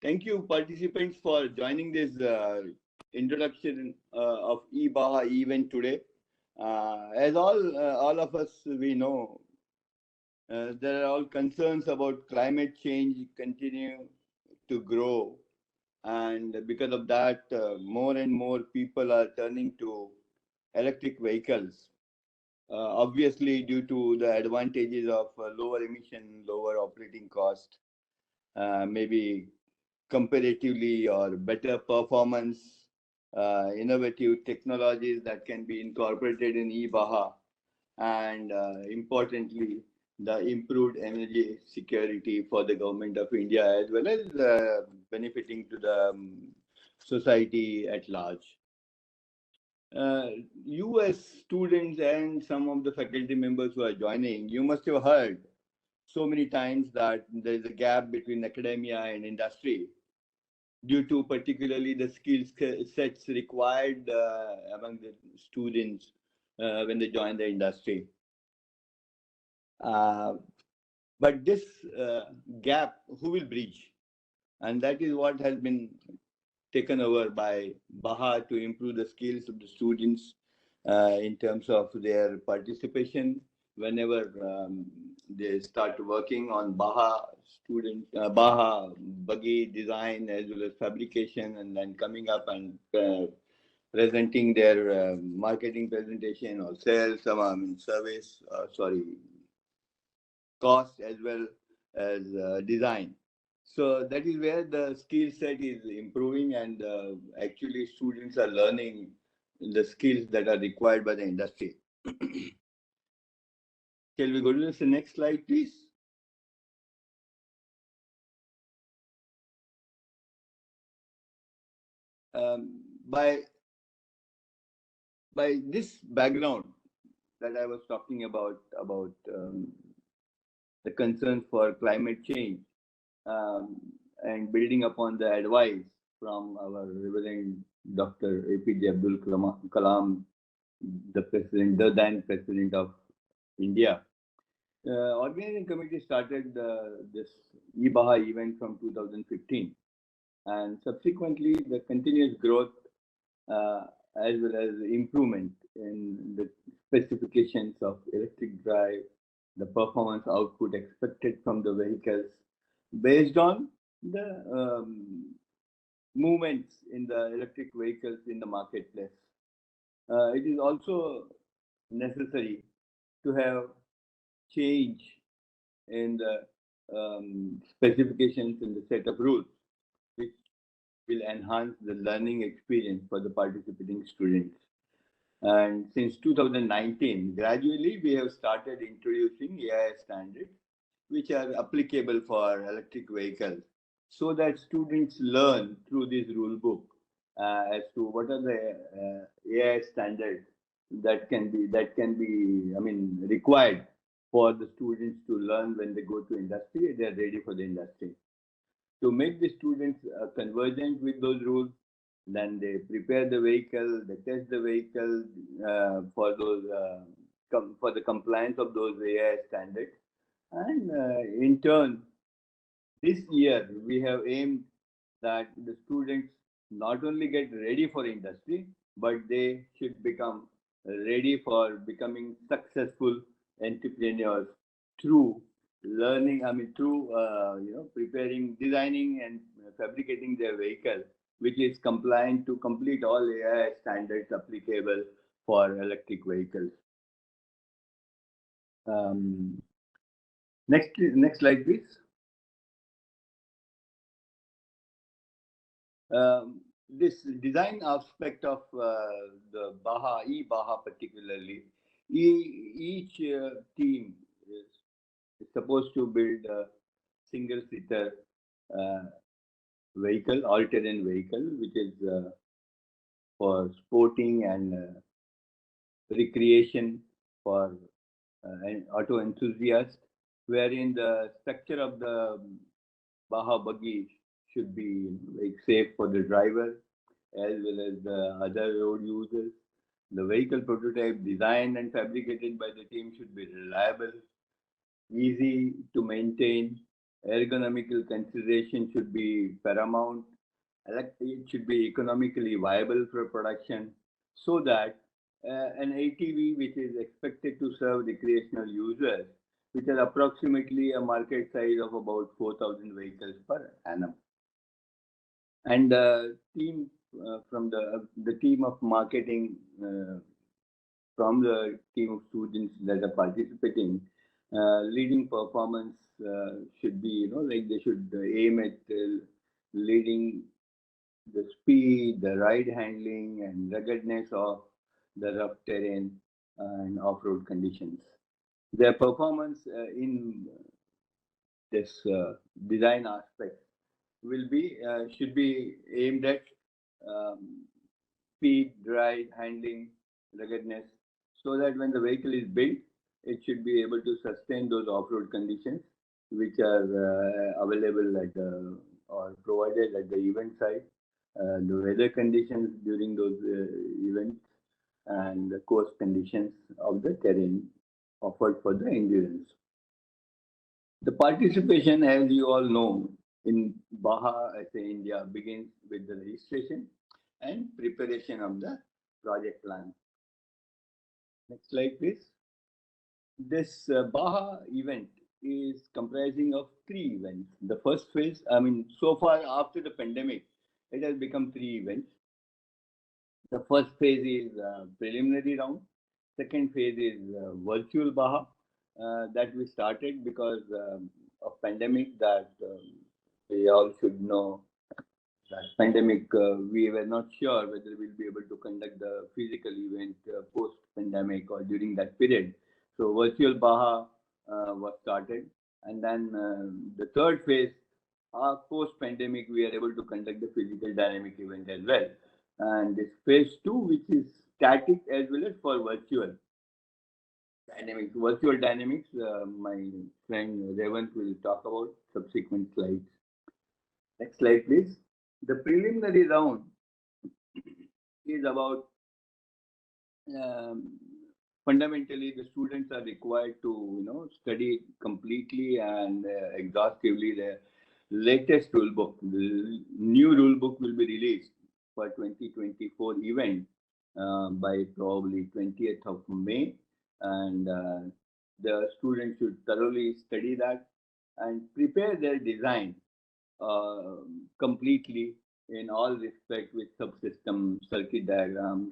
Thank you, participants, for joining this introduction of eBAJA event today. As all of us we know, there are all concerns about climate change continue to grow, and because of that, more and more people are turning to electric vehicles. Obviously, due to the advantages of lower emission, lower operating cost, maybe comparatively or better performance, innovative technologies that can be incorporated in eBAHA, and importantly, the improved energy security for the government of India, as well as benefiting to the society at large. Uh, you as students and some of the faculty members who are joining, you must have heard so many times that there is a gap between academia and industry due to particularly the skill sets required among the students when they join the industry. Uh, but this gap, who will bridge? And that is what has been taken over by BAHA to improve the skills of the students in terms of their participation whenever they start working on BAHA buggy design as well as fabrication, and then coming up and presenting their marketing presentation or sales, service, cost as well as design. So that is where the skill set is improving, and actually students are learning the skills that are required by the industry. Shall we go to the next slide, please? Um, by this background that I was talking about the concerns for climate change, um, and building upon the advice from our Reverend Dr. APJ Abdul Kalam, the then President of India. Organizing committee started this eBAHA event from 2015, and subsequently the continuous growth as well as improvement in the specifications of electric drive, the performance output expected from the vehicles based on the movements in the electric vehicles in the marketplace. It is also necessary to have change in the specifications in the set of rules, which will enhance the learning experience for the participating students. And since 2019, gradually we have started introducing AI standards, which are applicable for electric vehicles, so that students learn through this rule book as to what are the AI standards that can be required for the students to learn when they go to industry. They are ready for the industry. To make the students convergent with those rules, then they prepare the vehicle, they test the vehicle for those for the compliance of those AI standards, and in turn, this year we have aimed that the students not only get ready for industry, but they should become ready for becoming successful entrepreneurs through learning. Through preparing, designing, and fabricating their vehicle, which is compliant to complete all AI standards applicable for electric vehicles. Um, next slide, please. This design aspect of the eBAHA particularly, each team is supposed to build a single-seater uh, vehicle, all-terrain vehicle, which is for sporting and recreation for an auto enthusiast, wherein the structure of the Baha buggy should be like safe for the driver as well as the other road users. The vehicle prototype designed and fabricated by the team should be reliable, easy to maintain, Ergonomical consideration should be paramount. It should be economically viable for production so that an ATV which is expected to serve recreational users, which are approximately a market size of about 4,000 vehicles per annum. And team from the team of marketing from the team of students that are participating, leading performance should be, like they should aim at leading the speed, the ride handling, and ruggedness of the rough terrain and off-road conditions. Their performance in this design aspect will be should be aimed at um, speed, ride, handling, ruggedness, so that when the vehicle is built, it should be able to sustain those off-road conditions which are available at the or provided at the event site, the weather conditions during those events, and the course conditions of the terrain offered for the endurance. The participation, as you all know, in BAJA India begins with the registration and preparation of the project plan. Next slide, please. This BAJA event is comprising of three events. The first phase, so far after the pandemic, it has become three events. The first phase is preliminary round. Second phase is virtual BAJA that we started because of pandemic that we all should know that pandemic, we were not sure whether we'll be able to conduct the physical event post-pandemic or during that period. So virtual BAJA was started. And then the third phase, post-pandemic, we are able to conduct the physical dynamic event as well. And this phase two, which is static as well as for virtual dynamics. Virtual dynamics, my friend Revant will talk about subsequent slides. Next slide, please. The preliminary round is about fundamentally the students are required to study completely and exhaustively the latest rule book. The new rule book will be released for 2024 event by probably 20th of May, and the students should thoroughly study that and prepare their design completely in all respect with subsystem circuit diagrams,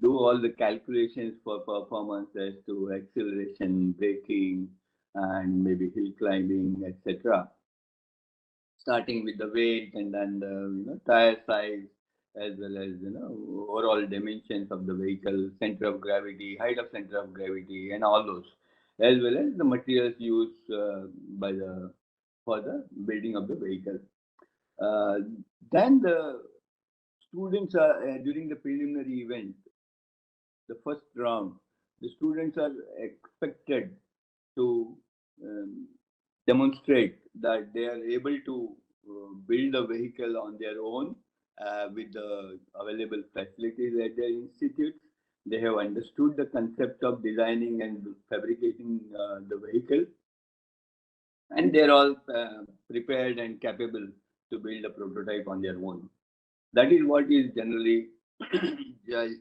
do all the calculations for performance as to acceleration, braking, and maybe hill climbing, etc. Starting with the weight and then the tire size as well as overall dimensions of the vehicle, center of gravity, height of center of gravity, and all those, as well as the materials used by the for the building of the vehicle. Uh, then the students are during the preliminary event, the first round, the students are expected to um, demonstrate that they are able to build a vehicle on their own with the available facilities at their institutes. They have understood the concept of designing and fabricating the vehicle, and they're all prepared and capable to build a prototype on their own. That is what is generally judged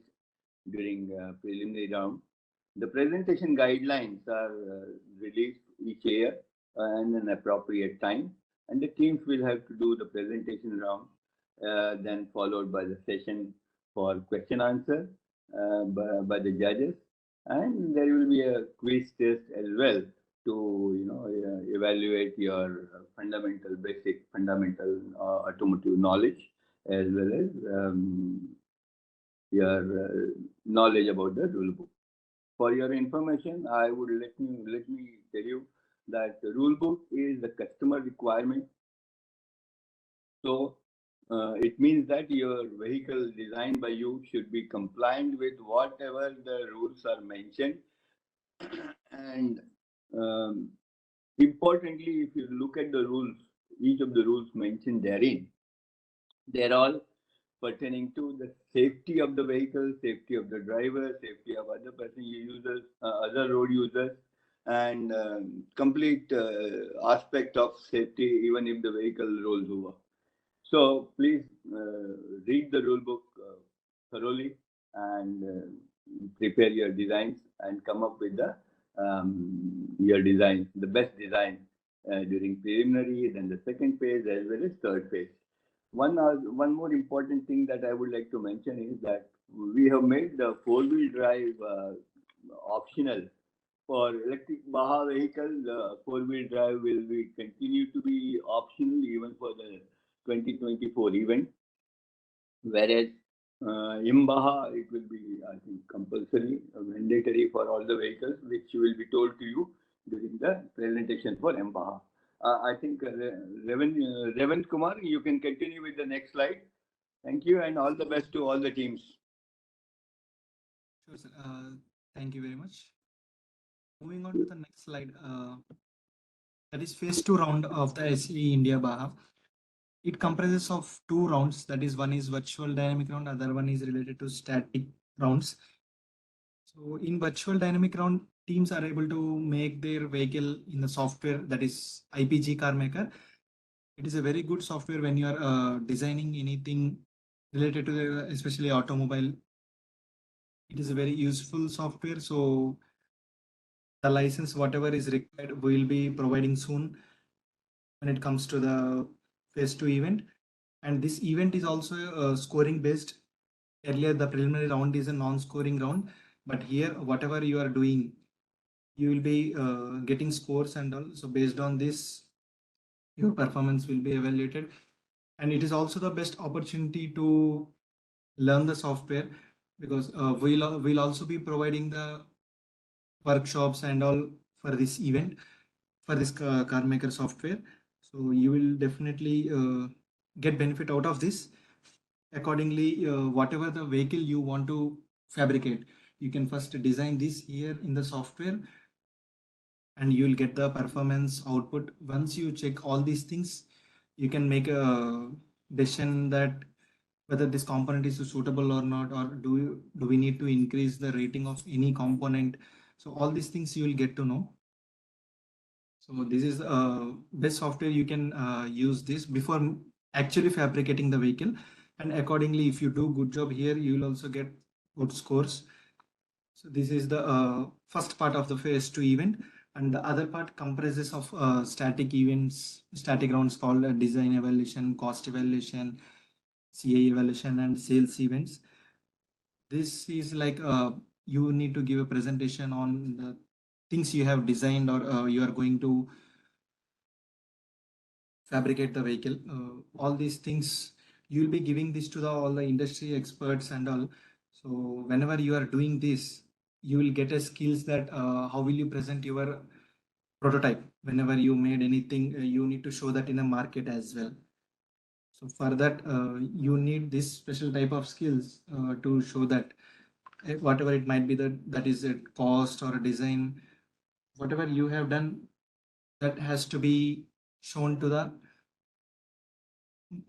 during preliminary round. The presentation guidelines are released each year and an appropriate time, and the teams will have to do the presentation round, then followed by the session for question answer by the judges, and there will be a quiz test as well to evaluate your fundamental automotive knowledge as well as your knowledge about the rule book. For your information, I would let me tell you that the rule book is the customer requirement. So it means that your vehicle designed by you should be compliant with whatever the rules are mentioned. And um, importantly, if you look at the rules, each of the rules mentioned therein, they're all pertaining to the safety of the vehicle, safety of the driver, safety of other passenger users, other road users, and complete aspect of safety, even if the vehicle rolls over. So please read the rule book thoroughly and prepare your designs and come up with the your design, the best design during preliminary, then the second phase as well as third phase. One more important thing that I would like to mention is that we have made the four-wheel drive optional for electric BAHA vehicle. The four-wheel drive will be continue to be optional even for the 2024 event, whereas IMBAHA, it will be, I think, compulsory, mandatory for all the vehicles, which will be told to you during the presentation for IMBAHA. I think Revant Kumar, you can continue with the next slide. Thank you, and all the best to all the teams. Sure, sir. Thank you very much. Moving on to the next slide, that is phase 2 round of the SE India BAHA. It comprises of two rounds. That is, one is virtual dynamic round, other one is related to static rounds. So in virtual dynamic round, teams are able to make their vehicle in the software, that is IPG car maker. It is a very good software when you are designing anything related to the, especially automobile. It is a very useful software. So the license, whatever is required, will be providing soon when it comes to the phase 2 event. And this event is also scoring based. Earlier, the preliminary round is a non-scoring round, but here, whatever you are doing, you will be getting scores and all. So based on this, your performance will be evaluated. And it is also the best opportunity to learn the software, because we'll also be providing the workshops and all for this event, for this car maker software. So you will definitely get benefit out of this. Accordingly, whatever the vehicle you want to fabricate, you can first design this here in the software, and you will get the performance output. Once you check all these things, you can make a decision that whether this component is suitable or not, or do we need to increase the rating of any component. So all these things you will get to know. So this is best software. You can use this before actually fabricating the vehicle, and accordingly, if you do good job here, you will also get good scores. So this is the first part of the phase 2 event, and the other part comprises of static events, static rounds called design evaluation, cost evaluation, CA evaluation, and sales events. This is like you need to give a presentation on the things you have designed, or you are going to fabricate the vehicle. All these things you will be giving this to all the industry experts and all. So whenever you are doing this, you will get a skills that how will you present your prototype. Whenever you made anything, you need to show that in a market as well. So for that, you need this special type of skills to show that whatever it might be, that is a cost or a design, whatever you have done, that has to be shown to the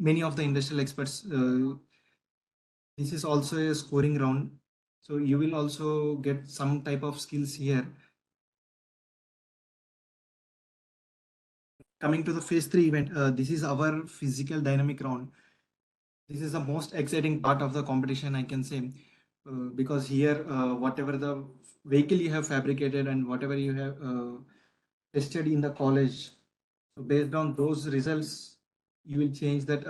many of the industrial experts. This is also a scoring round, so you will also get some type of skills here. Coming to the phase 3 event, this is our physical dynamic round. This is the most exciting part of the competition, I can say, because here whatever the vehicle you have fabricated and whatever you have tested in the college, so based on those results, you will change that.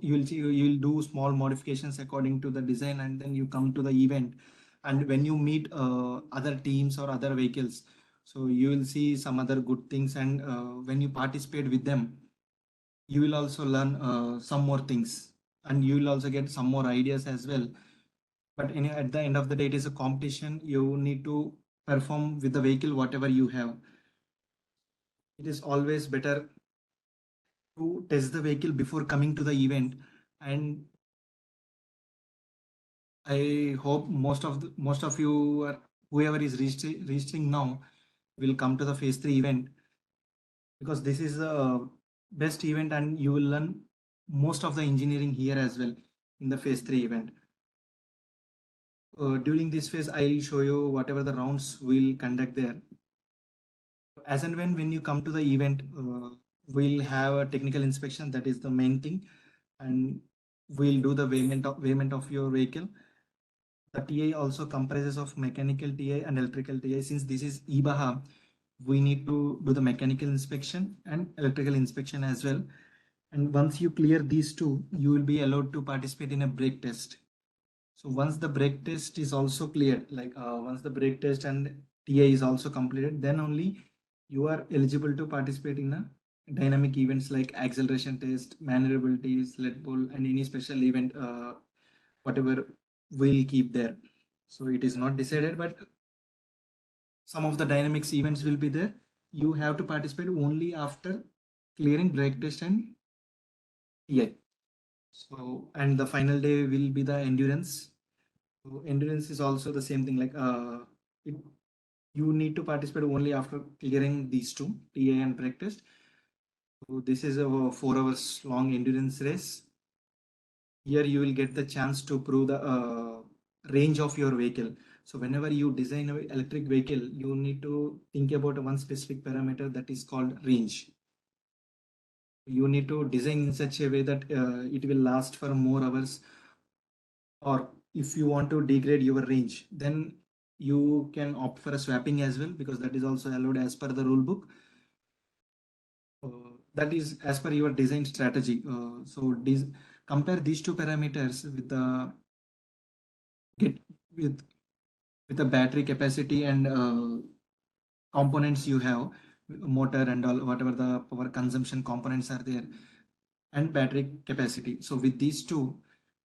You will do small modifications according to the design, and then you come to the event. And when you meet other teams or other vehicles, so you will see some other good things. And when you participate with them, you will also learn some more things, and you will also get some more ideas as well. But at the end of the day, it is a competition. You need to perform with the vehicle whatever you have. It is always better to test the vehicle before coming to the event. And I hope most of you, are whoever is registering now, will come to the phase 3 event, because this is the best event and you will learn most of the engineering here as well in the phase 3 event. During this phase, I'll show you whatever the rounds we'll conduct there. As and when you come to the event, we'll have a technical inspection. That is the main thing, and we'll do the weighment of your vehicle. The TI also comprises of mechanical TI and electrical TI. Since this is eBAJA, we need to do the mechanical inspection and electrical inspection as well. And once you clear these two, you will be allowed to participate in a brake test. So once the brake test is also cleared, like once the brake test and TI is also completed, then only you are eligible to participate in a dynamic events like acceleration test, maneuverability, sled pull, and any special event, whatever we'll keep there. So it is not decided, but some of the dynamics events will be there. You have to participate only after clearing brake test and TI. So, and the final day will be the endurance. So endurance is also the same thing, like you need to participate only after clearing these two, TI and brake test. So this is a 4 hours long endurance race. Here you will get the chance to prove the range of your vehicle. So whenever you design an electric vehicle, you need to think about one specific parameter that is called range. You need to design in such a way that it will last for more hours, or if you want to degrade your range, then you can opt for a swapping as well, because that is also allowed as per the rule book. That is as per your design strategy. So compare these two parameters with the get with the battery capacity and components you have, motor and all, whatever the power consumption components are there, and battery capacity. So with these two,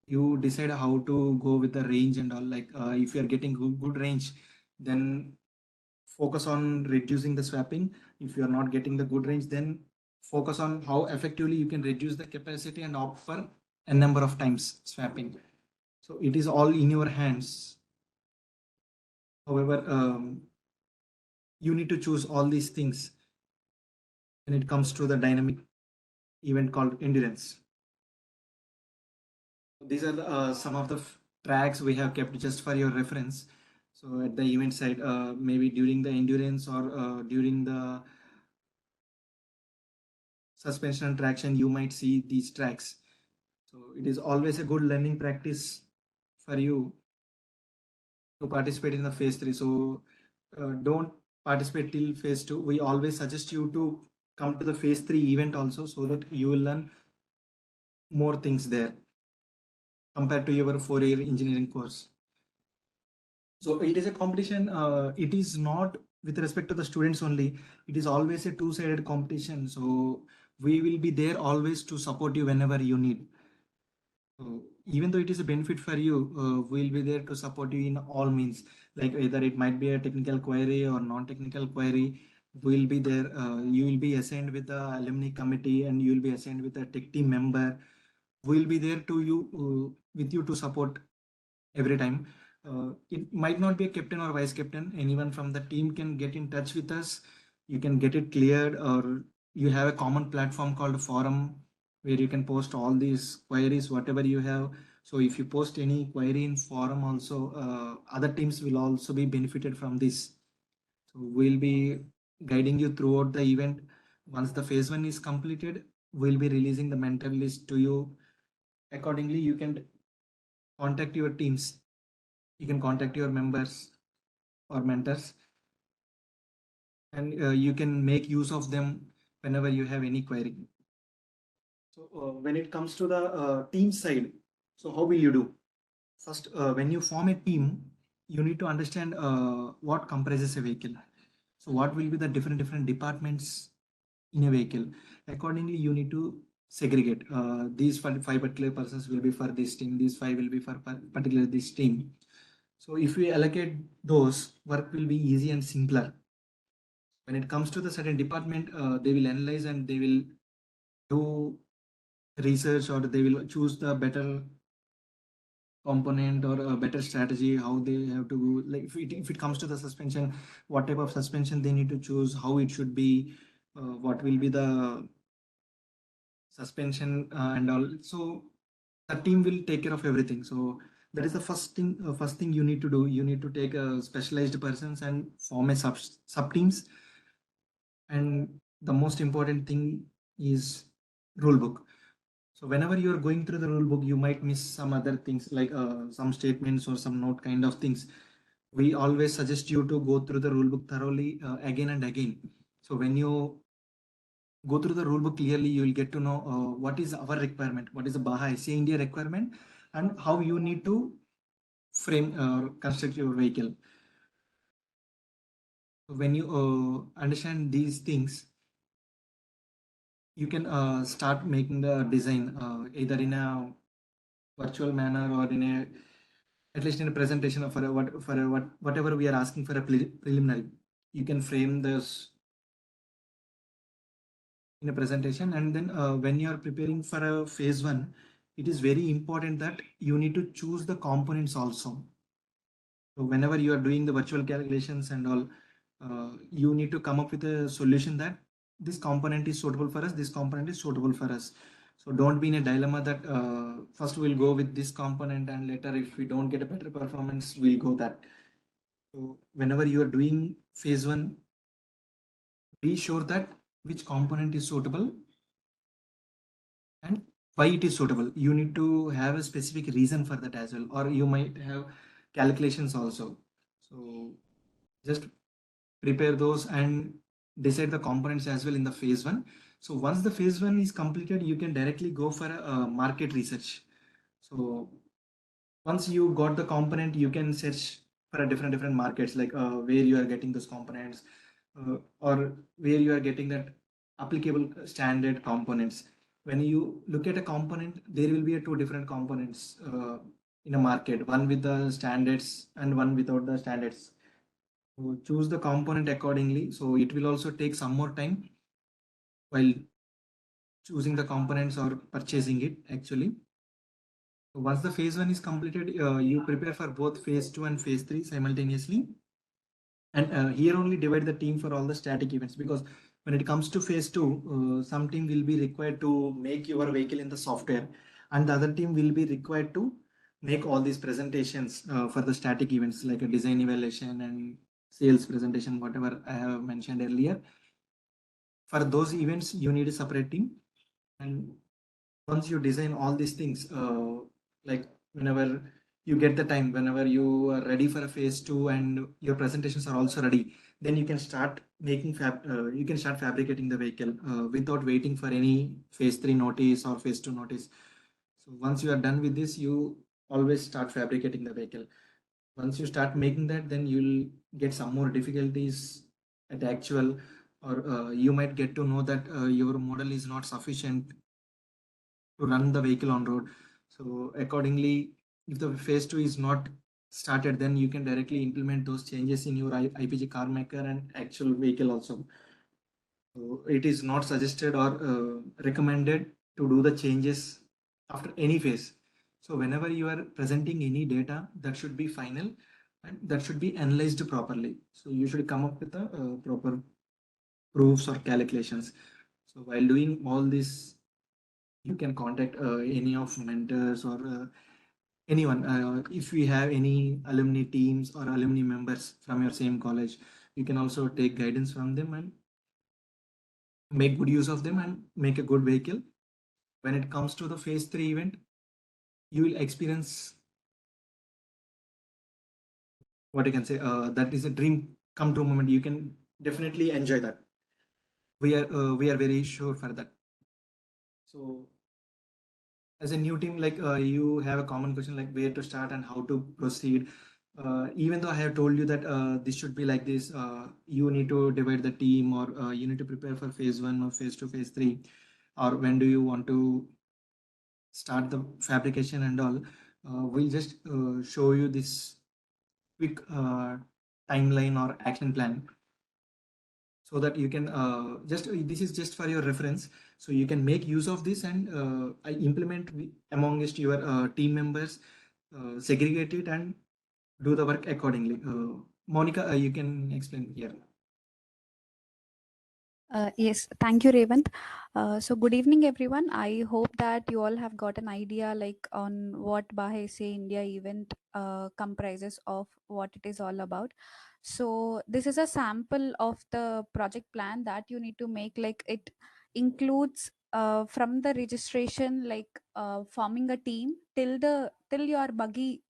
you decide how to go with the range and all. Like if you are getting good range, then focus on reducing the swapping. If you are not getting the good range, then focus on how effectively you can reduce the capacity and opt for a number of times swapping. So it is all in your hands. However, you need to choose all these things when it comes to the dynamic event called endurance. These are some of the tracks we have kept just for your reference. So at the event side, maybe during the endurance or during the suspension and traction, you might see these tracks. So it is always a good learning practice for you to participate in the phase 3. So don't participate till phase 2. We always suggest you to come to the phase 3 event also, so that you will learn more things there compared to your 4-year engineering course. So it is a competition. It is not with respect to the students only. It is always a two-sided competition. So we will be there always to support you whenever you need. So even though it is a benefit for you, we'll be there to support you in all means. Like either it might be a technical query or non-technical query, we'll be there. You will be assigned with the alumni committee, and you will be assigned with a tech team member. We'll be there to you with you to support every time. It might not be a captain or vice captain. Anyone from the team can get in touch with us. You can get it cleared, or you have a common platform called forum where you can post all these queries, whatever you have. So if you post any query in forum also, other teams will also be benefited from this. So we'll be guiding you throughout the event. Once the phase 1 is completed, we'll be releasing the mentor list to you. Accordingly, you can contact your teams. You can contact your members or mentors, and you can make use of them whenever you have any query. So when it comes to the team side, so how will you do? First, when you form a team, you need to understand what comprises a vehicle. So what will be the different departments in a vehicle? Accordingly, you need to segregate. These five particular persons will be for this team. These 5 will be for particular this team. So if we allocate those, work will be easy and simpler. When it comes to the certain department, they will analyze and they will do research, or they will choose the better component or a better strategy, how they have to, like if it comes to the suspension, what type of suspension they need to choose, how it should be, what will be the suspension and all. So the team will take care of everything. So that is the first thing you need to do. You need to take specialized persons and form a sub teams. the most important thing is rule book. So whenever you are going through the rule book, you might miss some other things like some statements or some note kind of things. We always suggest you to go through the rule book thoroughly again and again. So when you go through the rule book clearly, you will get to know what is our requirement, what is the BAJA SAE India requirement, and how you need to frame or construct your vehicle. When you understand these things, you can start making the design either in a virtual manner or in a at least in a presentation for whatever we are asking for a preliminary. You can frame this in a presentation, and then when you are preparing for a phase one, it is very important that you need to choose the components also. So whenever you are doing the virtual calculations and all, you need to come up with a solution that this component is suitable for us, this component is suitable for us. So don't be in a dilemma that first we'll go with this component and later if we don't get a better performance, we'll go that. So whenever you are doing phase one, be sure that which component is suitable and why it is suitable. You need to have a specific reason for that as well, or you might have calculations also. So just prepare those and decide the components as well in the phase one. So once the phase one is completed, you can directly go for a market research. So once you got the component, you can search for a different markets, like where you are getting those components or where you are getting that applicable standard components. When you look at a component, there will be a two different components in a market, one with the standards and one without the standards. So choose the component accordingly. So it will also take some more time while choosing the components or purchasing it actually. So once the phase one is completed, you prepare for both phase two and phase three simultaneously. And here only divide the team for all the static events, because when it comes to phase two, some team will be required to make your vehicle in the software, and the other team will be required to make all these presentations for the static events like a design evaluation and sales presentation, whatever I have mentioned earlier. For those events, you need a separate team. And once you design all these things, like whenever you get the time, whenever you are ready for a phase two and your presentations are also ready, then you can start making you can start fabricating the vehicle without waiting for any phase three notice or phase two notice. So once you are done with this, you always start fabricating the vehicle. Once you start making that, then you'll get some more difficulties at actual, or you might get to know that your model is not sufficient to run the vehicle on road. So accordingly, if the phase two is not started, then you can directly implement those changes in your IPG car maker and actual vehicle also. So it is not suggested or recommended to do the changes after any phase. So whenever you are presenting any data, that should be final and that should be analyzed properly. So you should come up with the proper proofs or calculations. So while doing all this, you can contact any of mentors or anyone. If we have any alumni teams or alumni members from your same college, you can also take guidance from them and make good use of them and make a good vehicle. When it comes to the phase three event, you will experience what I can say. That is a dream come true moment. You can definitely enjoy that. We are very sure for that. So as a new team, like you have a common question like where to start and how to proceed. Even though I have told you that this should be like this, you need to divide the team, or you need to prepare for phase one or phase two, phase three, or when do you want to start the fabrication and all. We'll just show you this quick timeline or action plan so that you can just this is just for your reference, so you can make use of this and implement amongst your team members, segregate it and do the work accordingly. Monica, you can explain here. Yes, thank you, Revant. So good evening, everyone. I hope that you all have got an idea like on what BAJA SAE India event comprises of, what it is all about. So this is a sample of the project plan that you need to make. Like it includes from the registration, like forming a team till your buggy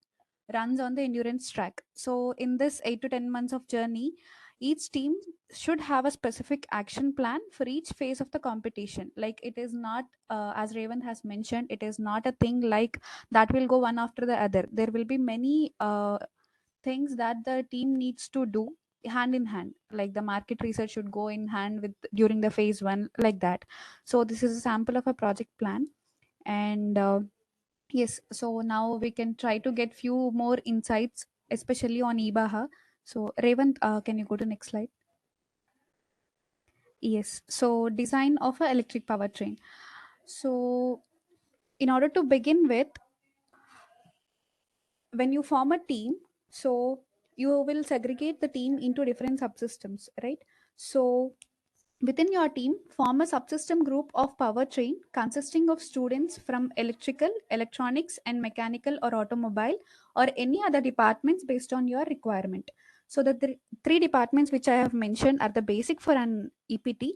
runs on the endurance track. So in this 8 to 10 months of journey, each team should have a specific action plan for each phase of the competition. Like it is not, as Raven has mentioned, it is not a thing like that will go one after the other. There will be many things that the team needs to do hand in hand, like the market research should go in hand with during the phase one, like that. So this is a sample of a project plan. And yes, so now we can try to get few more insights, especially on eBAJA. So Revant, can you go to next slide? Yes, so design of an electric powertrain. So in order to begin with, when you form a team, so you will segregate the team into different subsystems, right? So within your team, form a subsystem group of powertrain consisting of students from electrical, electronics, and mechanical or automobile or any other departments based on your requirement. So the three departments which I have mentioned are the basic for an EPT.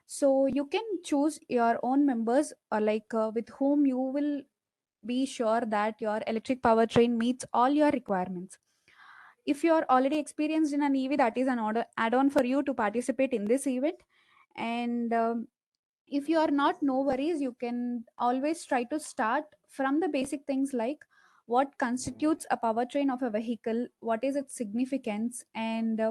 So you can choose your own members, with whom you will be sure that your electric powertrain meets all your requirements. If you are already experienced in an EV, that is an add-on for you to participate in this event. And if you are not, no worries, you can always try to start from the basic things like what constitutes a powertrain of a vehicle, what is its significance, and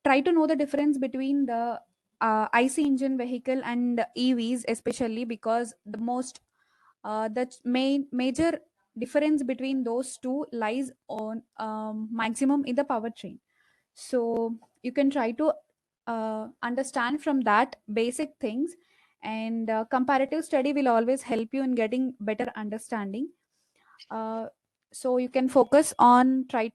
try to know the difference between the IC engine vehicle and EVs, especially because the main major difference between those two lies on maximum in the powertrain. So you can try to understand from that basic things, and comparative study will always help you in getting better understanding. So you can focus on try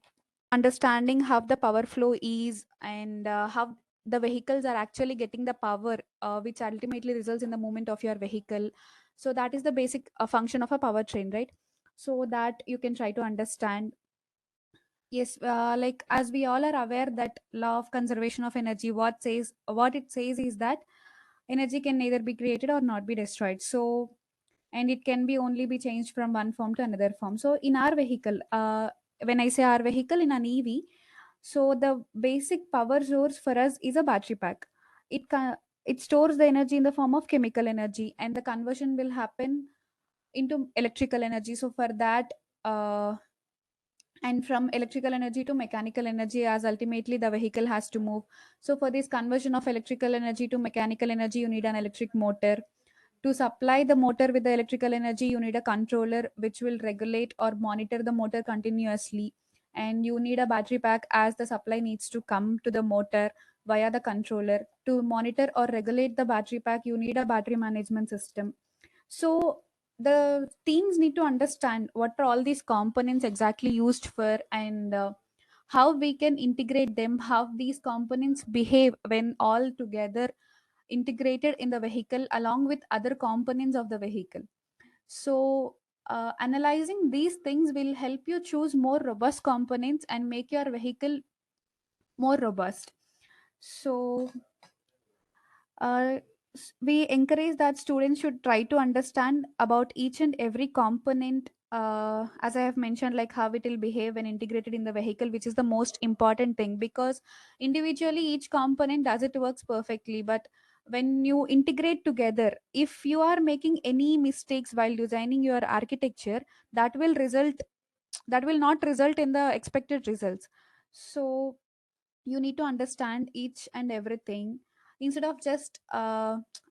understanding how the power flow is, and how the vehicles are actually getting the power, which ultimately results in the movement of your vehicle. So that is the basic function of a powertrain, right? So that you can try to understand. Yes, like as we all are aware that law of conservation of energy, what it says is that energy can neither be created or not be destroyed. So, and it can be only be changed from one form to another form. So in our vehicle, when I say our vehicle in an EV, so the basic power source for us is a battery pack. It stores the energy in the form of chemical energy, and the conversion will happen into electrical energy. So for that, and from electrical energy to mechanical energy, as ultimately the vehicle has to move. So for this conversion of electrical energy to mechanical energy, you need an electric motor. To supply the motor with the electrical energy, you need a controller which will regulate or monitor the motor continuously. And you need a battery pack, as the supply needs to come to the motor via the controller. To monitor or regulate the battery pack, you need a battery management system. So the teams need to understand what are all these components exactly used for, and how we can integrate them, how these components behave when all together integrated in the vehicle along with other components of the vehicle. So analyzing these things will help you choose more robust components and make your vehicle more robust. So uh, we encourage that students should try to understand about each and every component, as I have mentioned, like how it will behave when integrated in the vehicle, which is the most important thing, because individually each component does it works perfectly, but when you integrate together, if you are making any mistakes while designing your architecture, that will result that will not result in the expected results. So you need to understand each and everything instead of just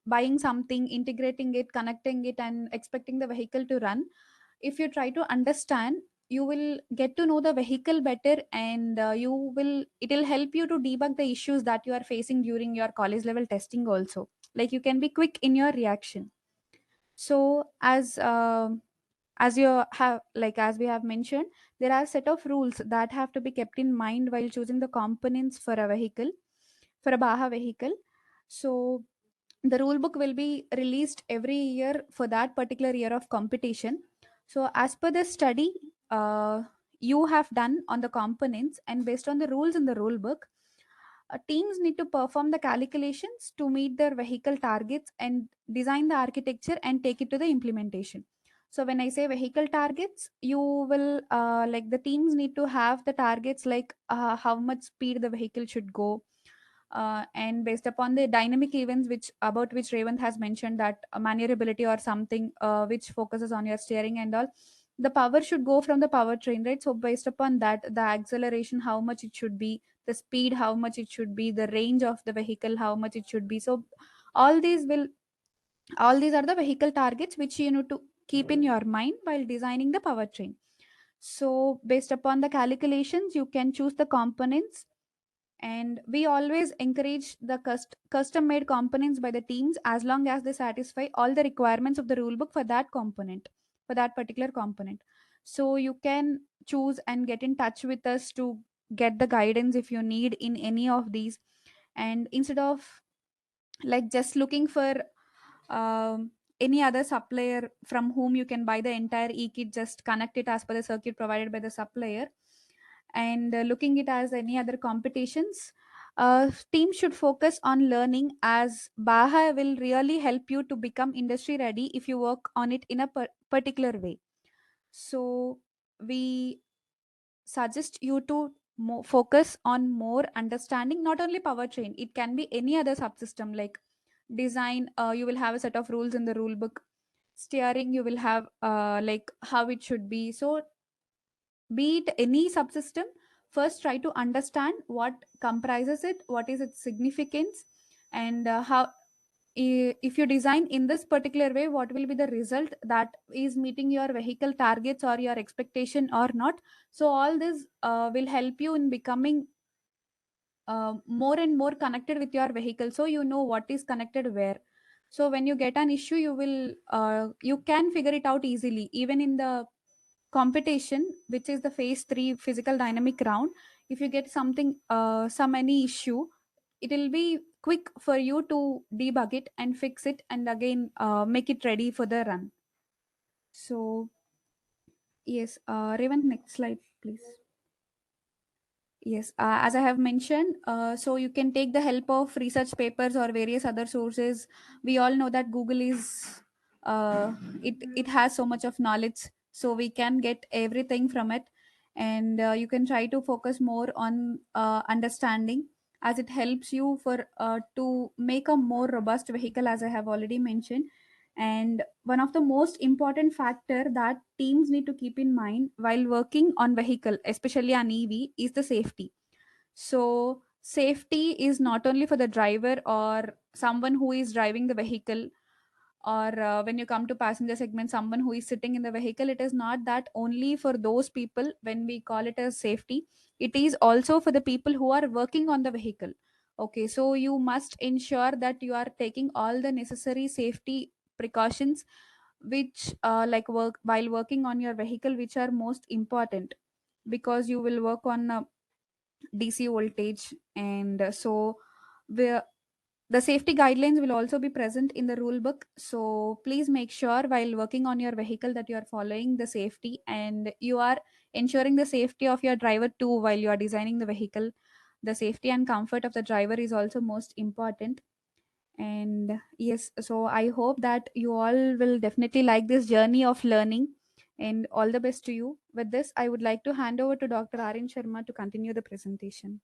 buying something, integrating it, connecting it, and expecting the vehicle to run. If you try to understand, you will get to know the vehicle better, and it will help you to debug the issues that you are facing during your college level testing also. Like you can be quick in your reaction. So as you have like as we have mentioned, there are set of rules that have to be kept in mind while choosing the components for a vehicle, for a baha vehicle. So the rule book will be released every year for that particular year of competition. So as per the study, uh, you have done on the components and based on the rules in the rule book, teams need to perform the calculations to meet their vehicle targets and design the architecture and take it to the implementation. So when I say vehicle targets, you will like the teams need to have the targets like how much speed the vehicle should go, and based upon the dynamic events which about which Revant has mentioned, that maneuverability or something which focuses on your steering and all, the power should go from the powertrain, right? So based upon that, the acceleration, how much it should be, the speed, how much it should be, the range of the vehicle, how much it should be. So all these will, all these are the vehicle targets which you need to keep in your mind while designing the powertrain. So based upon the calculations, you can choose the components, and we always encourage the custom made components by the teams as long as they satisfy all the requirements of the rulebook for that component, for that particular component. So you can choose and get in touch with us to get the guidance if you need in any of these. And instead of like just looking for any other supplier from whom you can buy the entire e-kit, just connect it as per the circuit provided by the supplier, and looking it as any other competitions, teams should focus on learning, as BAHA will really help you to become industry ready if you work on it in a particular way. So we suggest you to focus on more understanding, not only powertrain, it can be any other subsystem like design. You will have a set of rules in the rule book. Steering, you will have like how it should be. So be it any subsystem, first try to understand what comprises it, what is its significance, and how if you design in this particular way, what will be the result that is meeting your vehicle targets or your expectation or not. So all this will help you in becoming more and more connected with your vehicle, so you know what is connected where. So when you get an issue, you will you can figure it out easily even in the competition, which is the phase 3 physical dynamic round. If you get something some any issue, it will be quick for you to debug it and fix it and again make it ready for the run. So yes, Revant, next slide please. Yes, as I have mentioned, so you can take the help of research papers or various other sources. We all know that Google is, it has so much of knowledge, so we can get everything from it, and you can try to focus more on understanding, as it helps you for to make a more robust vehicle, as I have already mentioned. And one of the most important factor that teams need to keep in mind while working on vehicle, especially on EV, is the safety. So safety is not only for the driver or someone who is driving the vehicle, or when you come to passenger segment, someone who is sitting in the vehicle. It is not that only for those people when we call it as safety, it is also for the people who are working on the vehicle. Okay, so you must ensure that you are taking all the necessary safety precautions, which like work while working on your vehicle, which are most important, because you will work on DC voltage. And so we the safety guidelines will also be present in the rule book. So please make sure while working on your vehicle that you are following the safety and you are ensuring the safety of your driver too while you are designing the vehicle. The safety and comfort of the driver is also most important. And yes, so I hope that you all will definitely like this journey of learning, and all the best to you. With this, I would like to hand over to Dr. Aryan Sharma to continue the presentation.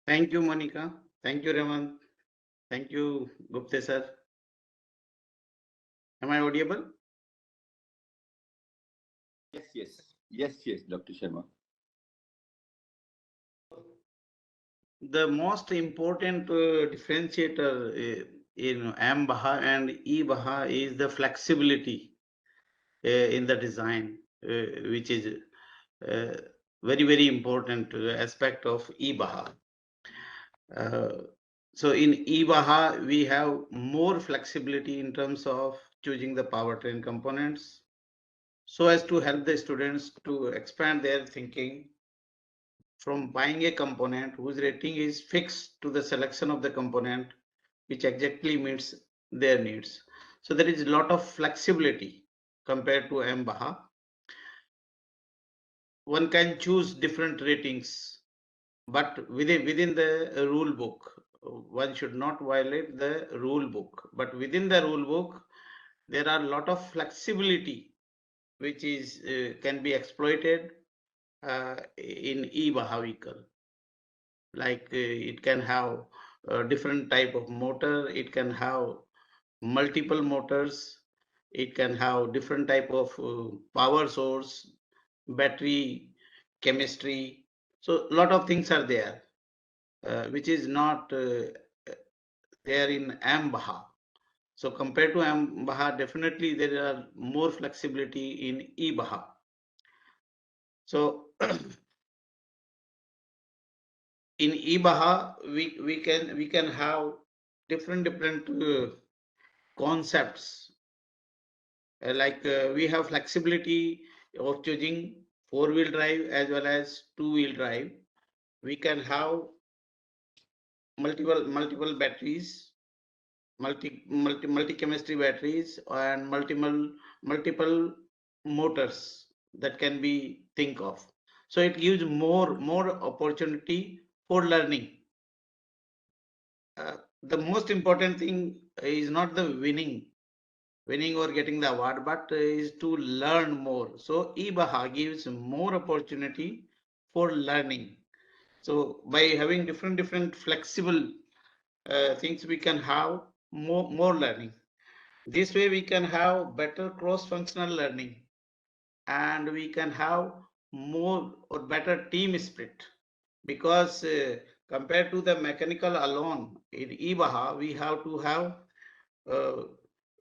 Thank you, Monica. Thank you, Raman. Thank you, Gupta sir. Am I audible? Yes, Dr. Sharma. The most important differentiator in eBAJA and eBAJA is the flexibility in the design, which is very, very important aspect of eBAJA. So in eBAJA, we have more flexibility in terms of choosing the powertrain components, so as to help the students to expand their thinking from buying a component whose rating is fixed to the selection of the component which exactly meets their needs. So there is a lot of flexibility compared to eBAJA. One can choose different ratings, but within the rule book. One should not violate the rule book, but within the rule book, there are a lot of flexibility which is can be exploited in eBAJA vehicle. Like it can have different type of motor, it can have multiple motors, it can have different type of power source, battery, chemistry. So a lot of things are there, which is not there in eBAJA. So compared to eBAJA, definitely there are more flexibility in eBAJA. So in eBAJA, we can have different concepts. Like we have flexibility of choosing 4-wheel drive as well as 2-wheel drive. We can have multiple batteries, multi chemistry batteries, and multiple motors that can be think of. So it gives more opportunity for learning. The most important thing is not the winning or getting the award, but is to learn more. So eBAJA gives more opportunity for learning. So by having different flexible things, we can have more learning. This way we can have better cross-functional learning, and we can have more or better team spirit, because compared to the mechanical alone, in eBAJA we have to have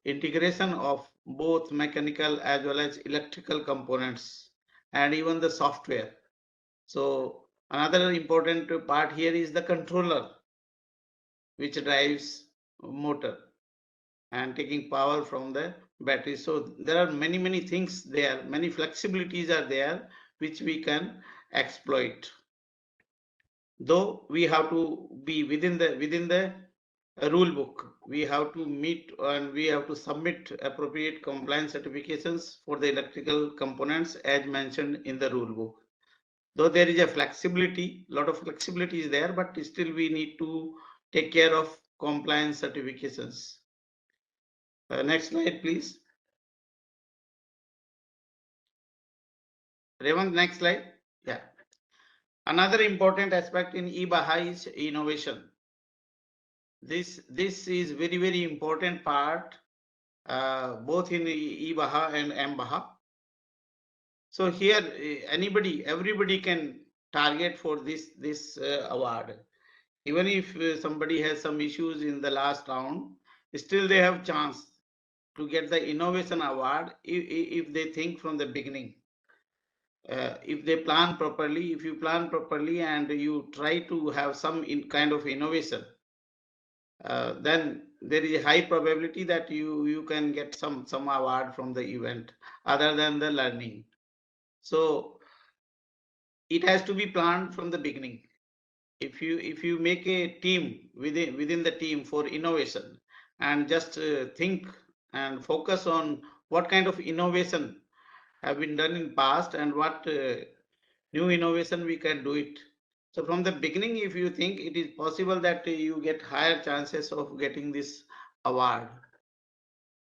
integration of both mechanical as well as electrical components and even the software. So another important part here is the controller, which drives motor and taking power from the battery. So there are many things there, many flexibilities are there which we can exploit. Though we have to be within the rule book, we have to meet and we have to submit appropriate compliance certifications for the electrical components as mentioned in the rule book. Though there is a flexibility, lot of flexibility is there, but still we need to take care of compliance certifications. Next slide, please. Raymond, next slide. Yeah. Another important aspect in eBAJA is innovation. This is very important part, both in eBAJA and eBAJA. So here everybody can target for this award. Even if somebody has some issues in the last round, still they have chance to get the innovation award if they think from the beginning. If they plan properly, if you plan properly and you try to have some kind of innovation, then there is a high probability that you can get some award from the event other than the learning. So it has to be planned from the beginning. If you make a team within the team for innovation and just think and focus on what kind of innovation have been done in past and what new innovation we can do it. So from the beginning, if you think, it is possible that you get higher chances of getting this award.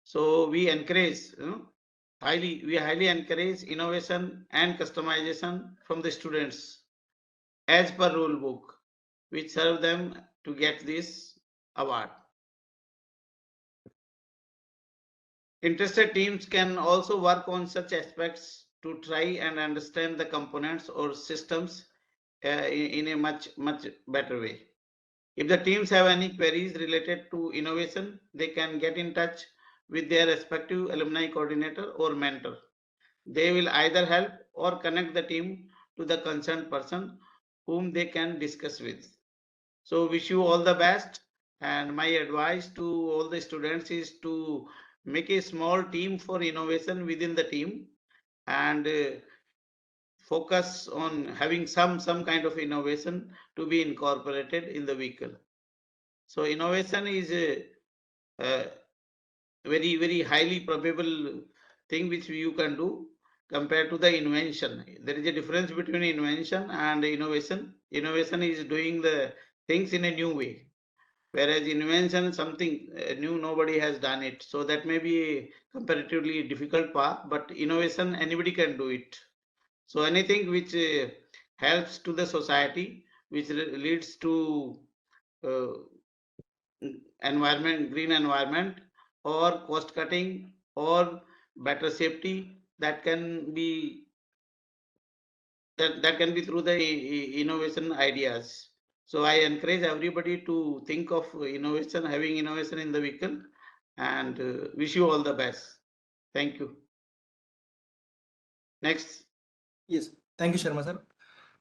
So we encourage, we highly encourage innovation and customization from the students as per rule book, which serve them to get this award. Interested teams can also work on such aspects to try and understand the components or systems in a much better way. If the teams have any queries related to innovation, they can get in touch with their respective alumni coordinator or mentor. They will either help or connect the team to the concerned person whom they can discuss with. So wish you all the best, and my advice to all the students is to make a small team for innovation within the team, and focus on having some kind of innovation to be incorporated in the vehicle. So innovation is very highly probable thing which you can do compared to the invention. There is a difference between invention and innovation. Innovation is doing the things in a new way, whereas invention something new, nobody has done it, so that may be a comparatively difficult path, but innovation anybody can do it. So anything which helps to the society, which leads to uh, environment, green environment, or cost cutting, or better safety, that can be that can be through the innovation ideas. So I encourage everybody to think of innovation, having innovation in the vehicle, and wish you all the best. Thank you. Next. Yes, thank you, Sharma sir.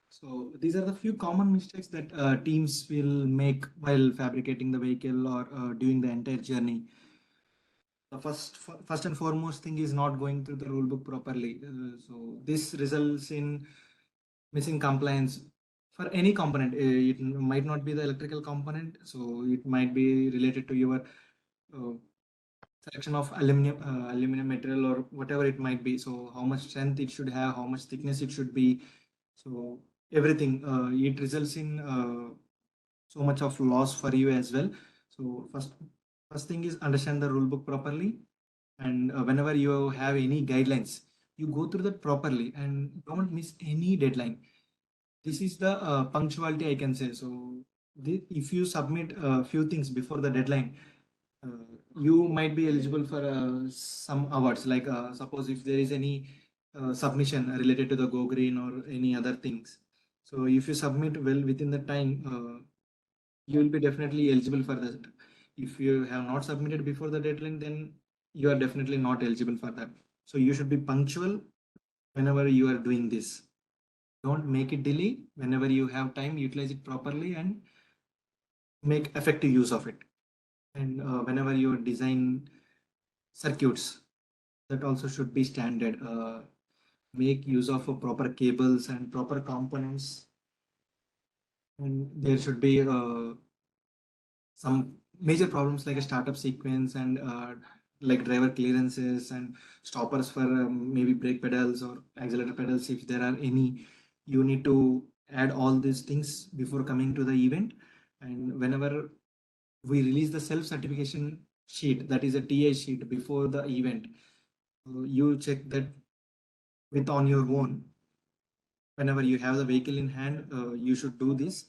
So these are the few common mistakes that teams will make while fabricating the vehicle or doing the entire journey. The first and foremost thing is not going through the rule book properly. So this results in missing compliance for any component. It might not be the electrical component, so it might be related to your uh, selection of aluminum material or whatever it might be. So how much strength it should have, how much thickness it should be. So everything, it results in so much of loss for you as well. So first thing is understand the rule book properly, and whenever you have any guidelines, you go through that properly and don't miss any deadline. This is the punctuality, I can say. So if you submit a few things before the deadline, you might be eligible for some awards. Like suppose if there is any submission related to the Go Green or any other things. So if you submit well within the time, you will be definitely eligible for that. If you have not submitted before the deadline, then you are definitely not eligible for that. So you should be punctual whenever you are doing this. Don't make it delay. Whenever you have time, utilize it properly and make effective use of it. And whenever you design circuits, that also should be standard. Make use of proper cables and proper components. And there should be some major problems like a startup sequence and like driver clearances and stoppers for maybe brake pedals or accelerator pedals. If there are any, you need to add all these things before coming to the event. And whenever we release the self certification sheet, that is a TI sheet before the event, you check that with on your own. Whenever you have the vehicle in hand, you should do this,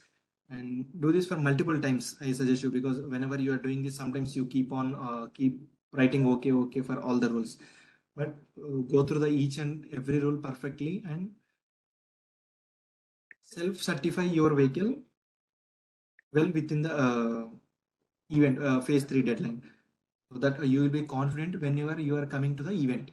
and do this for multiple times. I suggest you, because whenever you are doing this, sometimes you keep on keep writing okay for all the rules, but go through the each and every rule perfectly and self certify your vehicle well within the event phase 3 deadline, so that you will be confident whenever you are coming to the event.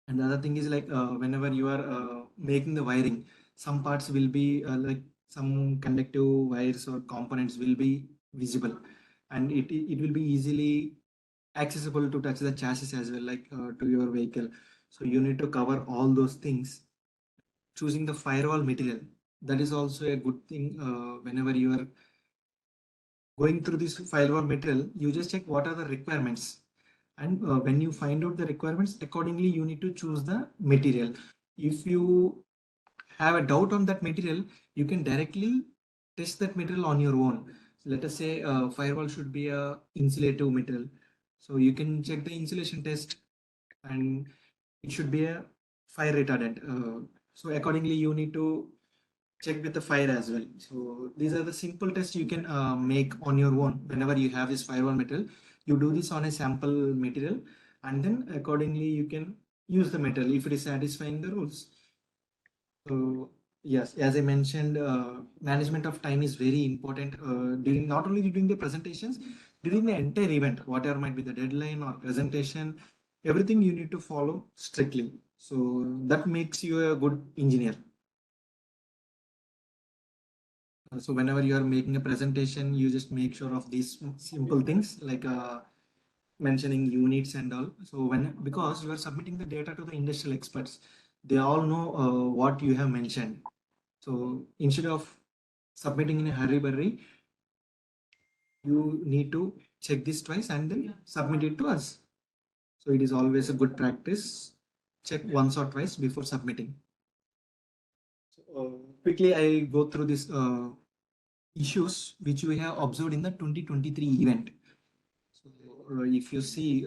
And the other thing is like whenever you are making the wiring, some parts will be like some conductive wires or components will be visible, and it will be easily accessible to touch the chassis as well, like to your vehicle. So you need to cover all those things. Choosing the firewall material, that is also a good thing. Whenever you are going through this firewall material, you just check what are the requirements, and when you find out the requirements, accordingly you need to choose the material. If you have a doubt on that material, you can directly test that material on your own. So let us say firewall should be a insulative material, so you can check the insulation test, and it should be a fire retardant. So accordingly you need to check with the fire as well. So these are the simple tests you can make on your own. Whenever you have this firewall material, you do this on a sample material, and then accordingly you can use the material if it is satisfying the rules. So yes, as I mentioned, management of time is very important during, not only during the presentations, during the entire event, whatever might be the deadline or presentation, everything you need to follow strictly. So that makes you a good engineer. So whenever you are making a presentation, you just make sure of these simple things like mentioning units and all. So because you are submitting the data to the industrial experts, they all know what you have mentioned. So instead of submitting in a hurry, you need to check this twice and then submit it to us. So it is always a good practice. Check once or twice before submitting. So, quickly, I go through this issues which we have observed in the 2023 event. So if you see,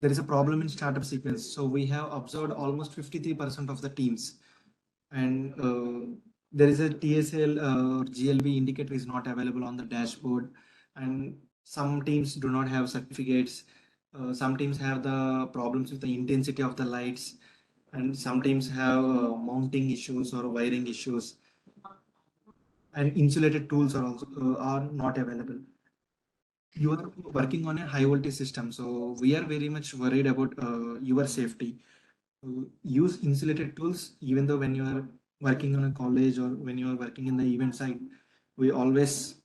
there is a problem in startup sequence. So we have observed almost 53% of the teams, and there is a TSL or GLB indicator is not available on the dashboard, and some teams do not have certificates. Some teams have the problems with the intensity of the lights, and some teams have mounting issues or wiring issues, and insulated tools are also are not available. You are working on a high voltage system, so we are very much worried about your safety. Use insulated tools, even though when you are working on a college or when you are working in the event site, we always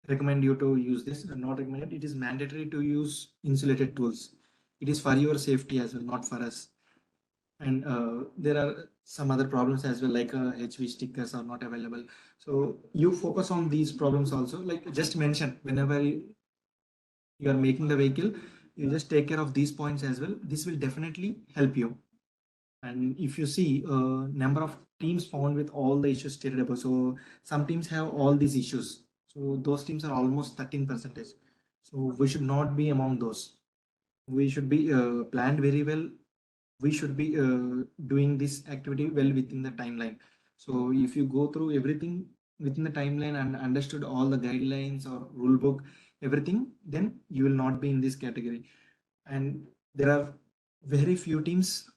recommend you to use this. Not recommend, it is mandatory to use insulated tools. It is for your safety as well, not for us. And there are some other problems as well, like HV stickers are not available. So you focus on these problems also, like just mention whenever you are making the vehicle, you just take care of these points as well. This will definitely help you. And if you see number of teams found with all the issues stated above, so some teams have all these issues, so those teams are almost 13%. So we should not be among those. We should be planned very well. We should be doing this activity well within the timeline. So if you go through everything within the timeline and understood all the guidelines or rule book, everything, then you will not be in this category. And there are very few teams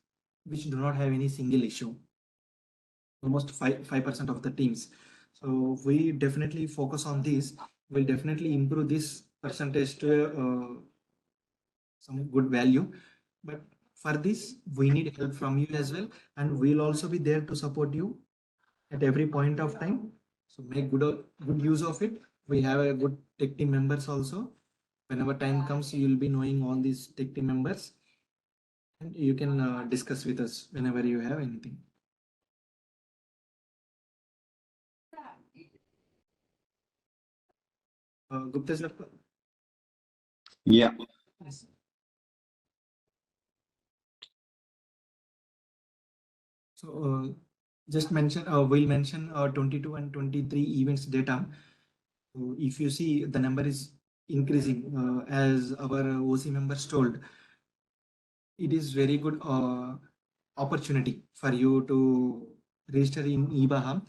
which do not have any single issue. Almost 5% of the teams. So we definitely focus on this. We'll definitely improve this percentage to some good value. But for this, we need help from you as well, and we'll also be there to support you at every point of time. So make good use of it. We have a good tech team members also. Whenever time comes, you'll be knowing all these tech team members, and you can discuss with us whenever you have anything. Gupta sir. Yeah. Yes. So just mention, we'll mention 22 and 23 events data. So if you see, the number is increasing as our OC members told. It is very good opportunity for you to register in eBAJA.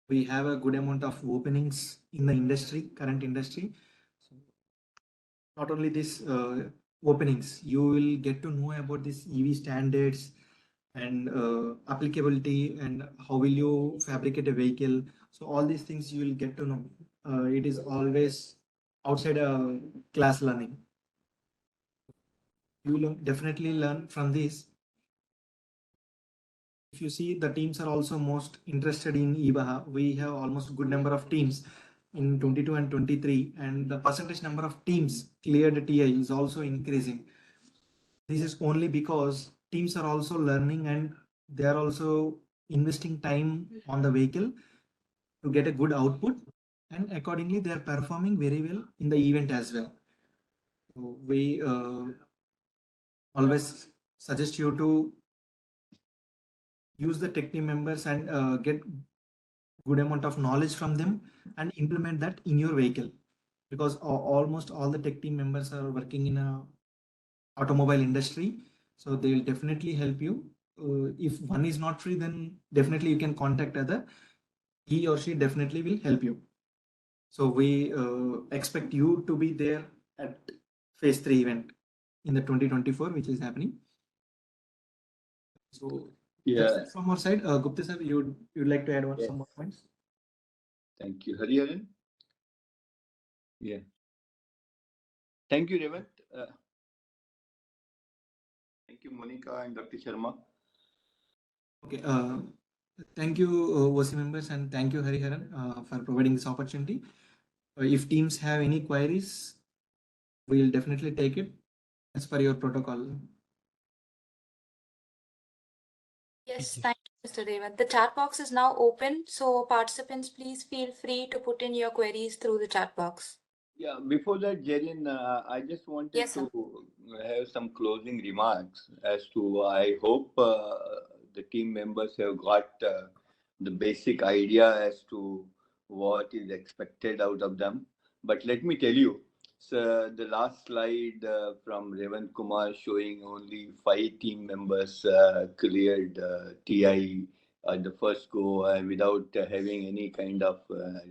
We have a good amount of openings in the industry, current industry. So not only this openings, you will get to know about this EV standards and applicability and how will you fabricate a vehicle. So all these things you will get to know. It is always outside class learning. You will definitely learn from this. If you see, the teams are also most interested in eBAJA. We have almost a good number of teams in 22 and 23, and the percentage number of teams cleared TI is also increasing. This is only because teams are also learning and they are also investing time on the vehicle to get a good output, and accordingly they are performing very well in the event as well. So we always suggest you to use the tech team members and get good amount of knowledge from them and implement that in your vehicle, because almost all the tech team members are working in a automobile industry, so they will definitely help you. If one is not free, then definitely you can contact other. He or she definitely will help you. So we expect you to be there at phase 3 event in the 2024, which is happening. So Yeah. from our side, Gupta sir, you'd like to add on some more points? Thank you, Hariharan. Yeah. Thank you, Revant. Thank you, Monica and Dr. Sharma. Okay. Thank you, OC members, and thank you, Hariharan, for providing this opportunity. If teams have any queries, we'll definitely take it as per your protocol. Yes, thank you, Mr. Devan. The chat box is now open, so participants, please feel free to put in your queries through the chat box. Yeah, before that, Jerin, I just wanted Yes, sir. to have some closing remarks as to I hope the team members have got the basic idea as to what is expected out of them. But let me tell you, so the last slide from Revan Kumar showing only 5 team members cleared TI at the first go without having any kind of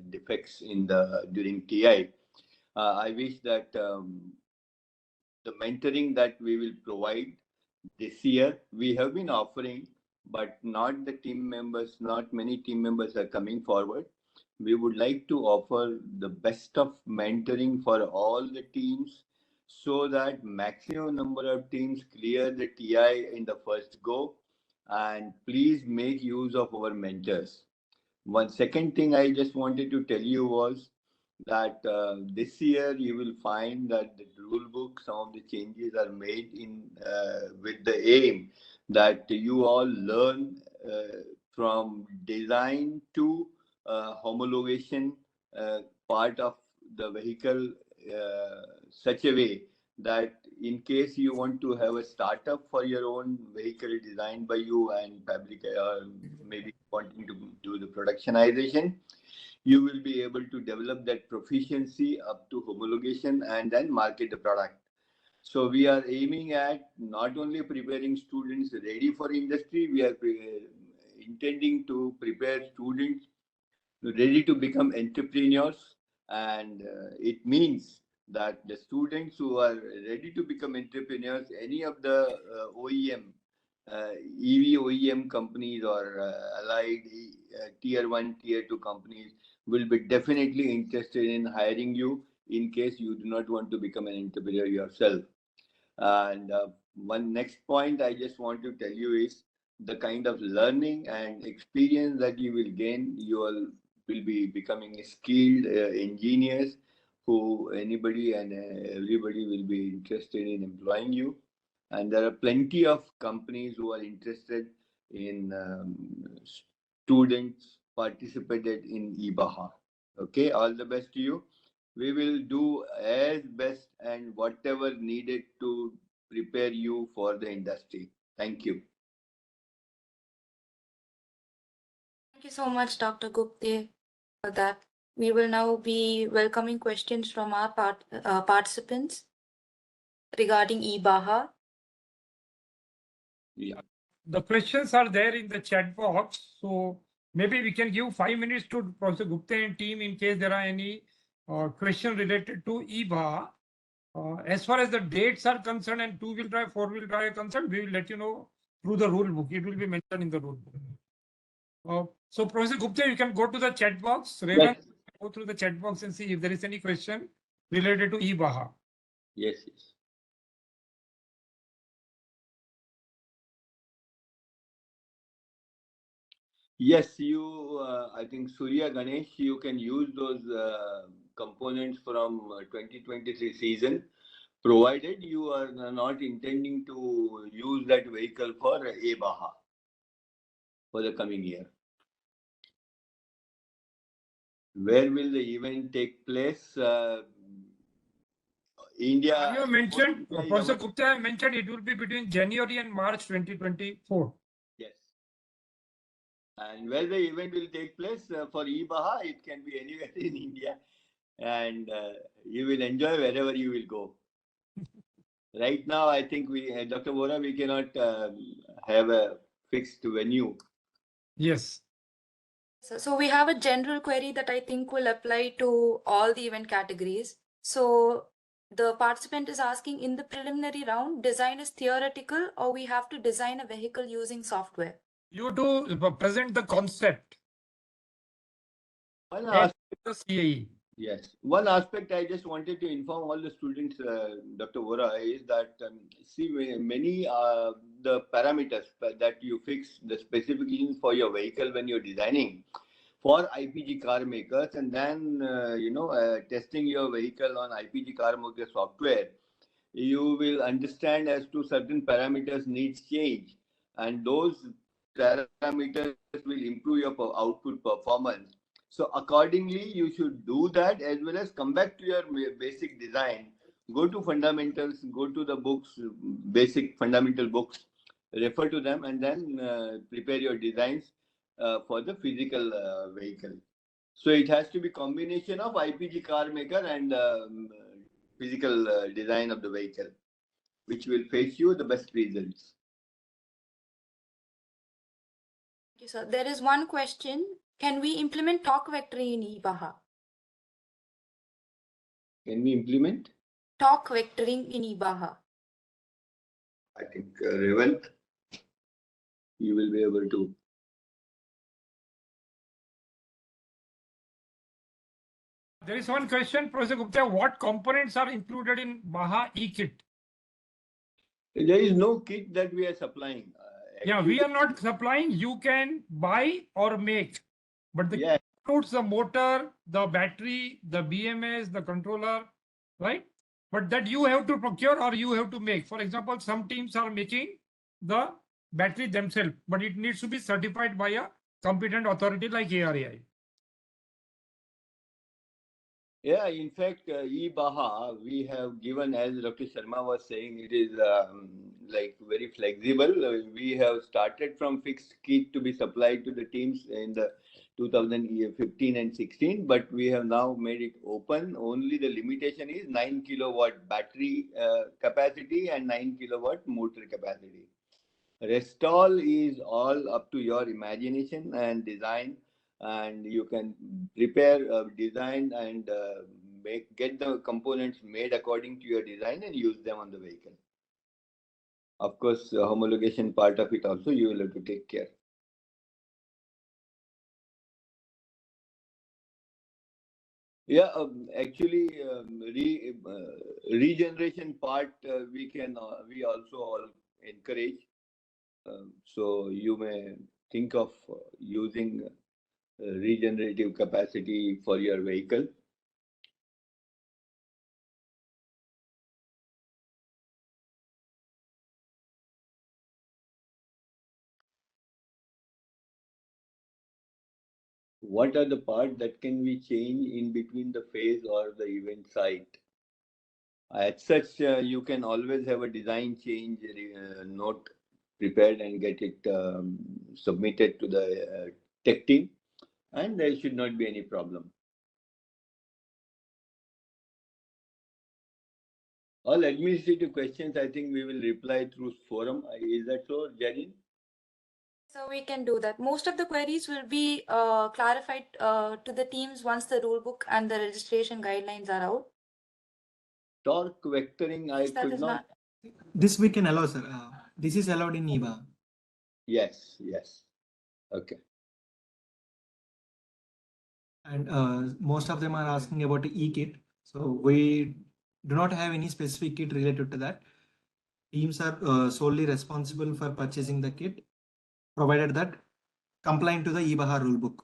defects in the during TI. I wish that the mentoring that we will provide this year, we have been offering, but not the team members, not many team members are coming forward. We would like to offer the best of mentoring for all the teams so that maximum number of teams clear the TI in the first go. And please make use of our mentors. One second thing I just wanted to tell you was that this year you will find that the rule book, some of the changes are made in with the aim that you all learn from design to homologation part of the vehicle such a way that in case you want to have a startup for your own vehicle designed by you and fabricate or maybe wanting to do the productionization, you will be able to develop that proficiency up to homologation and then market the product. So we are aiming at not only preparing students ready for industry, we are intending to prepare students ready to become entrepreneurs. And it means that the students who are ready to become entrepreneurs, any of the OEM, EV OEM companies or allied tier 1, tier 2 companies will be definitely interested in hiring you in case you do not want to become an entrepreneur yourself. And one next point I just want to tell you is the kind of learning and experience that you will gain. You will be becoming skilled engineers who anybody and everybody will be interested in employing you. And there are plenty of companies who are interested in students participated in eBAJA. Okay, all the best to you. We will do as best and whatever needed to prepare you for the industry. Thank you. Thank you so much, Dr. Gupte, for that. We will now be welcoming questions from our participants regarding eBAJA. Yeah. The questions are there in the chat box. So maybe we can give 5 minutes to Professor Gupta and team in case there are any questions related to eBAJA. As far as the dates are concerned and 2-wheel drive, 4-wheel drive are concerned, we will let you know through the rule book. It will be mentioned in the rule book. So Professor Gupta, you can go to the chat box. Revan, Yes. go through the chat box and see if there is any question related to eBAJA. Yes, yes. Yes, you, I think Surya Ganesh, you can use those components from 2023 season, provided you are not intending to use that vehicle for eBAJA for the coming year. Where will the event take place? India. You mentioned, Professor Gupta mentioned it will be between January and March 2024. Yes. And where the event will take place for eBAJA, it can be anywhere in India. And you will enjoy wherever you will go. Right now, I think we, Dr. Vora, we cannot have a fixed venue. Yes. So we have a general query that I think will apply to all the event categories. So the participant is asking, in the preliminary round, design is theoretical or we have to design a vehicle using software? You to present the concept. One And aspect, the CAE. yes. One aspect I just wanted to inform all the students, Dr. Vora, is that see many the parameters that you fix, the specifications for your vehicle when you're designing for IPG car makers, and then testing your vehicle on IPG car maker software, you will understand as to certain parameters needs change, and those parameters will improve your output performance. So accordingly, you should do that as well as come back to your basic design. Go to fundamentals, go to the books, basic fundamental books, refer to them, and then prepare your designs for the physical vehicle. So it has to be combination of IPG car maker and physical design of the vehicle, which will fetch you the best results. Okay, sir. There is one question. Can we implement torque vectoring in eBAJA? Can we implement? Torque vectoring in eBAJA. I think Revant, you will be able to. There is one question, Professor Gupta. What components are included in BAJA e-kit? There is no kit that we are supplying. Yeah, we are not supplying. You can buy or make, but the Yeah, includes the motor, the battery, the BMS, the controller, right? But that you have to procure or you have to make. For example, some teams are making the battery themselves, but it needs to be certified by a competent authority like ARAI. yeah. In fact, eBAJA, we have given, as Dr. Sharma was saying, it is like very flexible. We have started from fixed kit to be supplied to the teams in the 2015 and 16, but we have now made it open. Only the limitation is 9 kilowatt battery capacity and 9 kilowatt motor capacity. Rest all is all up to your imagination and design, and you can prepare, design, and get the components made according to your design and use them on the vehicle. Of course, homologation part of it also you will have to take care. Yeah, actually, regeneration part we also all encourage. So you may think of using regenerative capacity for your vehicle. What are the parts that can be changed in between the phase or the event site? As such, you can always have a design change note prepared and get it submitted to the tech team, and there should not be any problem. All administrative questions, I think we will reply through forum. Is that so, Jarin? So we can do that. Most of the queries will be clarified to the teams once the rulebook and the registration guidelines are out. Torque vectoring, I That could is not. This we can allow, sir. This is allowed in eBAJA. Yes, yes. Okay. And most of them are asking about the e-kit. So we do not have any specific kit related to that. Teams are solely responsible for purchasing the kit, provided that compliant to the eBAJA rulebook.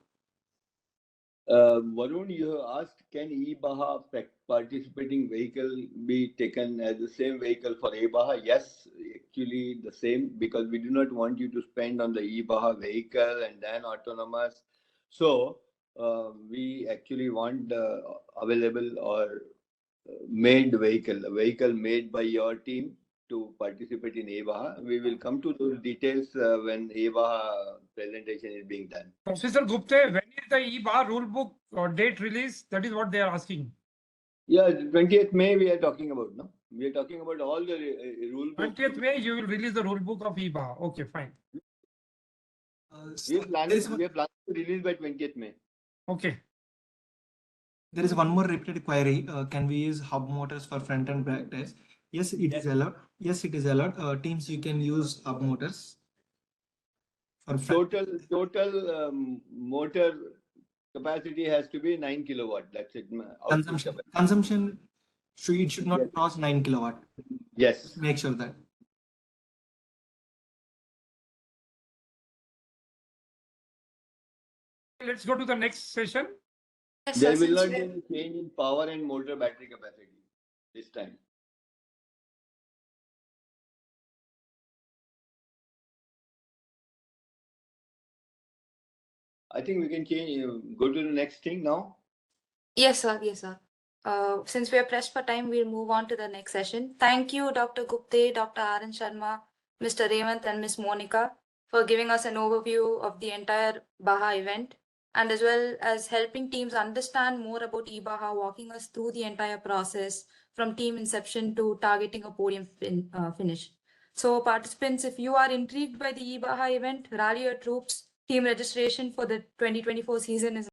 Varun, you asked, can eBAJA participating vehicle be taken as the same vehicle for eBAJA? Yes, actually the same, because we do not want you to spend on the eBAJA vehicle and then autonomous. So we actually want the available or made vehicle, a vehicle made by your team to participate in eBAJA. We will come to those details when eBAJA presentation is being done. Professor Gupta, when is the eBAJA rulebook or date release? That is what they are asking. Yeah, 20th May we are talking about, no? We are talking about all the rule books. 20th May, you will release the rulebook of eBAJA. Okay, fine. We are planning to release by 20th May. Okay. There is one more repeated query. Can we use hub motors for front and back tires? Yes, it is allowed. Yes, it is allowed. Teams, you can use hub motors. For Total motor capacity has to be 9 kilowatt. That's it. Consumption should not cross 9 kilowatt. Yes. Make sure that. Let's go to the next session. Yes, There sir, will not since be any change in power and motor battery capacity this time. I think we can change. Go to the next thing now. Yes, sir. Yes, sir. Since we are pressed for time, we'll move on to the next session. Thank you, Dr. Gupte, Dr. R.N. Sharma, Mr. Revant, and Ms. Monica for giving us an overview of the entire BAJA event, and as well as helping teams understand more about eBAJA, walking us through the entire process from team inception to targeting a podium finish. So participants, if you are intrigued by the eBAJA event, rally your troops. Team registration for the 2024 season is